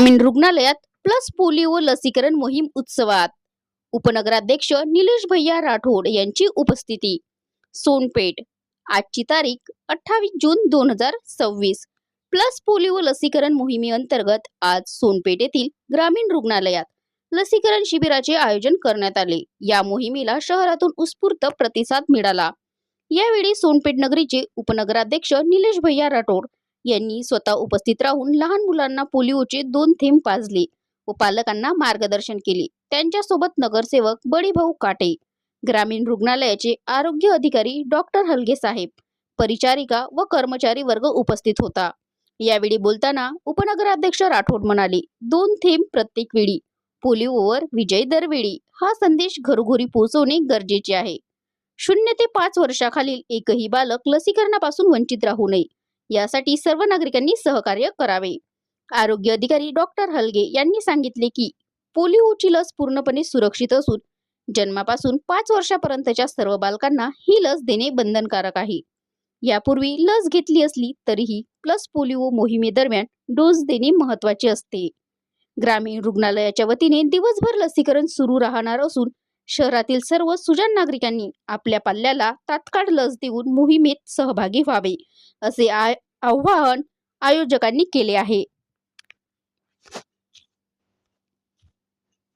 ग्रामीण रुग्णालयात plus polio लसीकरण मोहीम उत्सवात उपनगराध्यक्ष निलेश भैया राठोड यांची उपस्थिती। सोनपेठ। आजची तारीख 28 जून 2026। प्लस पोलिओ लसीकरण मोहिमेअंतर्गत आज सोनपेठ येथील ग्रामीण रुग्णालयात लसीकरण शिबिराचे आयोजन करण्यात आले। या मोहिमेला शहरातून उत्स्फूर्त प्रतिसाद मिळाला। यावेळी सोनपेठ नगरीचे उपनगराध्यक्ष निलेश भैया राठोड यांनी स्वतः उपस्थित राहून लहान मुलांना पोलिओचे 2 थेंब पाजले व पालकांना मार्गदर्शन केले। त्यांच्यासोबत नगरसेवक बडीभाऊ काटे, ग्रामीण रुग्णालयाचे आरोग्य अधिकारी डॉक्टर हलगे साहेब, परिचारिका व कर्मचारी वर्ग उपस्थित होता। यावेळी बोलताना उपनगराध्यक्ष राठोड म्हणाले, 2 थेंब प्रत्येक वेळी, पोलिओवर विजय दरवेळी हा संदेश घरोघरी पोहोचवणे गरजेचे आहे। 0 ते 5 वर्षाखालील एकही बालक लसीकरणापासून वंचित राहू नये यासाठी सर्व नागरिकांनी सहकार्य करावे। आरोग्य अधिकारी डॉक्टर हलगे यांनी सांगितले की पोलिओची लस पूर्णपणे सुरक्षित असून जन्मापासून 5 वर्षापर्यंतच्या सर्व बालकांना ही लस देणे बंधनकारक आहे। यापूर्वी लस घेतली असली तरीही प्लस पोलिओ मोहिमेदरम्यान डोस देणे महत्त्वाचे असते। ग्रामीण रुग्णालयाच्या वतीने दिवसभर लसीकरण सुरू राहणार असून शहरातील सर्व सुजाण नागरिकांनी आपल्या पाल्याला तात्काळ लस देऊन मोहिमेत सहभागी व्हावे असे आवाहन आयोजकांनी केले आहे।